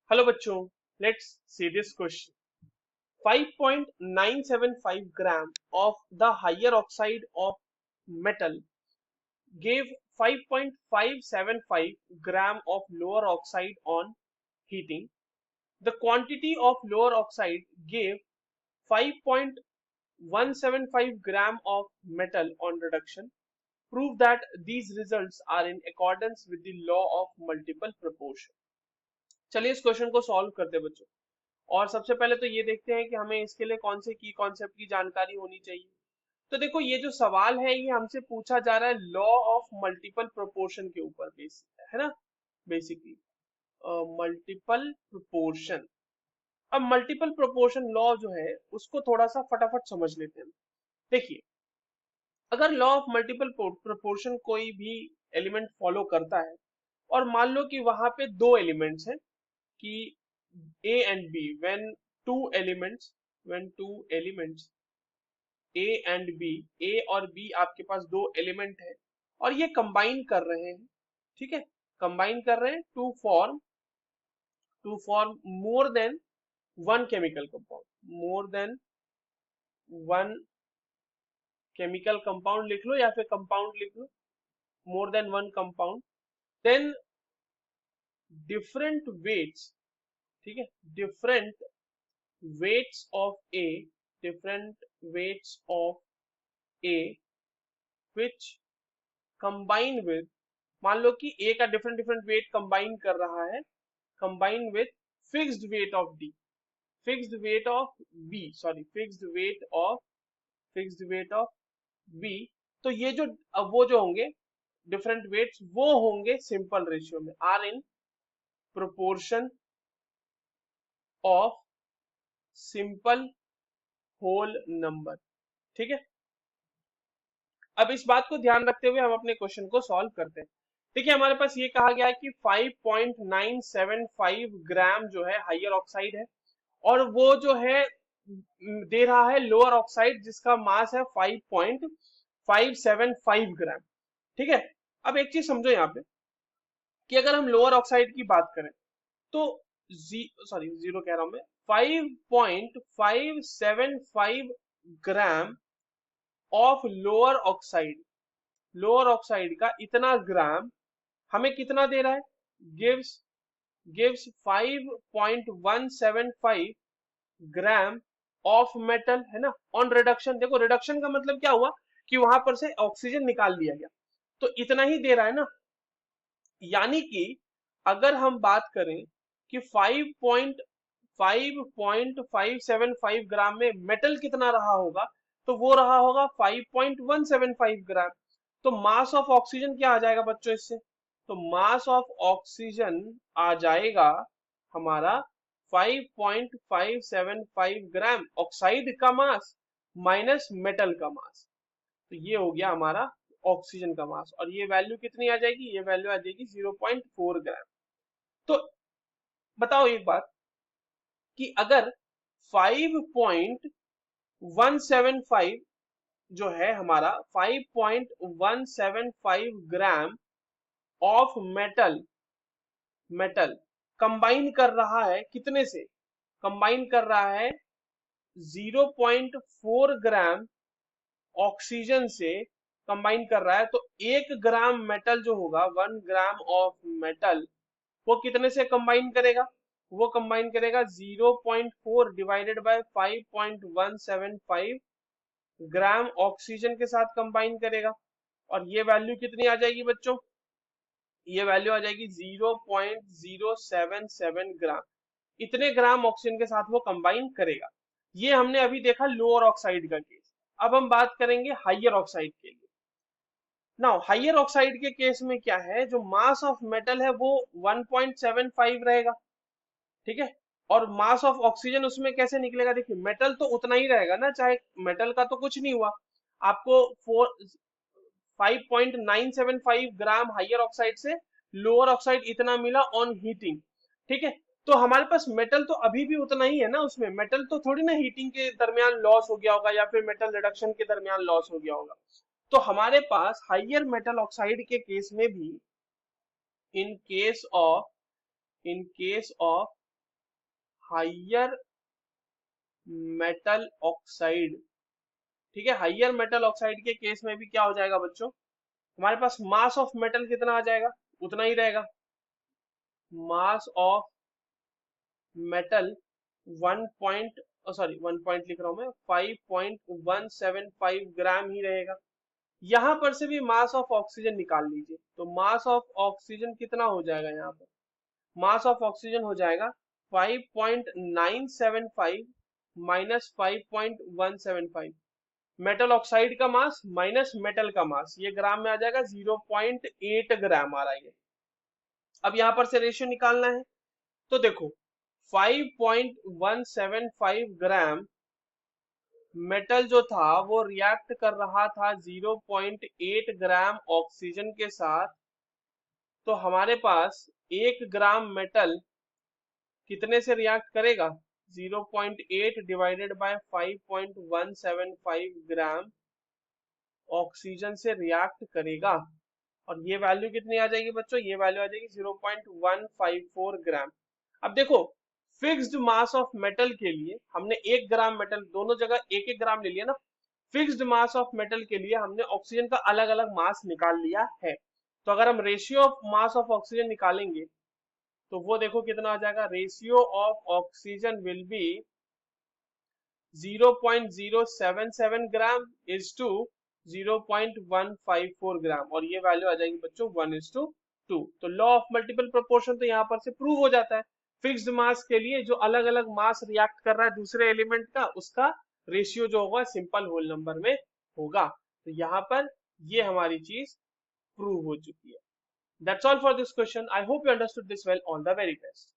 Hello बच्चों, let's see this question. 5.975 gram of the higher oxide of metal gave 5.575 gram of lower oxide on heating. The quantity of lower oxide gave 5.175 gram of metal on reduction. Prove that these results are in accordance with the law of multiple proportion. चलिए इस question को solve करते हैं बच्चों. और सबसे पहले तो ये देखते हैं कि हमें इसके लिए कौन से की कॉन्सेप्ट की जानकारी होनी चाहिए. तो देखो, ये जो सवाल है ये हमसे पूछा जा रहा है लॉ ऑफ मल्टीपल प्रोपोर्शन के ऊपर बेस है ना, बेसिकली मल्टीपल प्रोपोर्शन. अब मल्टीपल प्रोपोर्शन लॉ जो है उसको थोड़ा सा फटाफट समझ लेते हैं. देखिए, अगर लॉ ऑफ मल्टीपल प्रोपोर्शन कोई भी एलिमेंट फॉलो करता है और मान लो कि वहां पे दो एलिमेंट्स हैं कि A and B, when two elements A and B, A और B आपके पास दो एलिमेंट है और ये कंबाइन कर रहे हैं. ठीक है, कंबाइन कर रहे हैं to form more than one chemical compound. More than one chemical compound लिख लो या फिर कंपाउंड लिख लो. More than one compound. Then different weights. ठीक है, different weights of A, different weights of A which combine with, मान लो कि A का डिफरेंट डिफरेंट वेट कंबाइन कर रहा है, combine with fixed weight of D, fixed weight of B, sorry fixed weight of B. तो ये जो अब वो जो होंगे डिफरेंट वेट्स वो होंगे सिंपल रेशियो में, or in proportion of simple whole number. ठीक है, अब इस बात को ध्यान रखते हुए हम अपने क्वेश्चन को सॉल्व करते हैं. देखिए, हमारे पास ये कहा गया है कि 5.975 ग्राम जो है हाइयर ऑक्साइड है और वो जो है दे रहा है लोअर ऑक्साइड जिसका मास है 5.575 ग्राम. ठीक है, अब एक चीज समझो यहाँ पे कि अगर हम लोअर ऑक्साइड की बात करें तो जीरो कह रहा हूं मैं, 5.575 ग्राम ऑफ लोअर ऑक्साइड का इतना ग्राम हमें कितना दे रहा है, gives gives 5.175 gram of metal, है ना, ऑन रिडक्शन. देखो, रिडक्शन का मतलब क्या हुआ कि वहां पर से ऑक्सीजन निकाल लिया गया, तो इतना ही दे रहा है ना. यानी कि अगर हम बात करें कि 5.575 ग्राम में मेटल कितना रहा होगा, तो वो रहा होगा 5.175 ग्राम. तो मास ऑफ ऑक्सीजन क्या आ जाएगा बच्चों इससे, तो मास ऑफ ऑक्सीजन आ जाएगा हमारा 5.575 ग्राम ऑक्साइड का मास माइनस मेटल का मास. तो ये हो गया हमारा ऑक्सीजन का मास और ये वैल्यू कितनी आ जाएगी, ये वैल्यू आ जाएगी 0.4 ग्राम. तो बताओ एक बात कि अगर 5.175 जो है हमारा 5.175 ग्राम ऑफ मेटल कंबाइन कर रहा है कितने से, कंबाइन कर रहा है 0.4 ग्राम ऑक्सीजन से कंबाइन कर रहा है, तो 1 ग्राम मेटल जो होगा, 1 ग्राम ऑफ मेटल वो कितने से कंबाइन करेगा, वो कंबाइन करेगा 0.4 डिवाइडेड बाय 5.175 ग्राम ऑक्सीजन के साथ कंबाइन करेगा. और ये वैल्यू कितनी आ जाएगी बच्चों, ये वैल्यू आ जाएगी 0.077 ग्राम. इतने ग्राम ऑक्सीजन के साथ वो कंबाइन करेगा. ये हमने अभी देखा लोअर ऑक्साइड का केस. अब हम बात करेंगे हाइयर ऑक्साइड के लिए. नाउ हाइयर ऑक्साइड के केस में क्या है, जो मास ऑफ मेटल है वो 1.75 रहेगा. ठीक है, और मास ऑफ ऑक्सीजन उसमें कैसे निकलेगा, देखिए मेटल तो उतना ही रहेगा ना, चाहे मेटल का तो कुछ नहीं हुआ. आपको 5.975 ग्राम हाइयर ऑक्साइड से लोअर ऑक्साइड इतना मिला ऑन हीटिंग. ठीक है, तो हमारे पास मेटल तो अभी भी उतना ही है ना, उसमें मेटल तो थोड़ी ना हीटिंग के दरमियान लॉस हो गया होगा या फिर मेटल रिडक्शन के दरमियान लॉस हो गया होगा. तो हमारे पास हाइयर मेटल ऑक्साइड के केस में भी in case of higher metal oxide, ठीक है, हाइयर मेटल ऑक्साइड के केस में भी क्या हो जाएगा बच्चों, हमारे पास मास ऑफ मेटल कितना आ जाएगा, उतना ही रहेगा, mass of metal 1 point, sorry 1 point लिख रहा हूं मैं, 5.175 ग्राम ही रहेगा। यहां पर से भी मास ऑफ ऑक्सीजन निकाल लीजिए, तो मास ऑफ ऑक्सीजन कितना हो जाएगा, यहाँ पर मास ऑफ ऑक्सीजन हो जाएगा 5.975 माइनस 5.175, मेटल ऑक्साइड का मास माइनस मेटल का मास, ये ग्राम में आ जाएगा 0.8 ग्राम आ रहा है। अब यहां पर से रेशियो निकालना है, तो देखो 5.175 ग्राम मेटल जो था वो रिएक्ट कर रहा था 0.8 ग्राम ऑक्सीजन के साथ, तो हमारे पास 1 ग्राम मेटल कितने से रिएक्ट करेगा, 0.8 डिवाइडेड बाय 5.175 ग्राम ऑक्सीजन से रिएक्ट करेगा, और ये वैल्यू कितनी आ जाएगी बच्चों, ये वैल्यू आ जाएगी 0.154 ग्राम। अब देखो फिक्स्ड मास ऑफ मेटल के लिए हमने 1 ग्राम मेटल, दोनों जगह 1-1 ग्राम ले लिया ना, फिक्स्ड मास ऑफ मेटल के लिए हमने ऑक्सीजन का अलग अलग मास निकाल लिया है। तो अगर हम ratio of mass of oxygen निकालेंगे तो वो देखो कितना आ जाएगा, ratio of oxygen will be 0.077 gram is to 0.154 gram, और ये वैल्यू आ जाएगी बच्चों 1:2। तो लॉ ऑफ मल्टीपल प्रोपोर्शन तो यहाँ पर से प्रूव हो जाता है, फिक्स्ड मास के लिए जो अलग अलग मास रिएक्ट कर रहा है दूसरे एलिमेंट का, उसका रेशियो जो होगा सिंपल होल नंबर में होगा। तो यहाँ पर ये हमारी चीज प्रूव हो चुकी है। That's all for this question. I hope you understood this well. All the very best.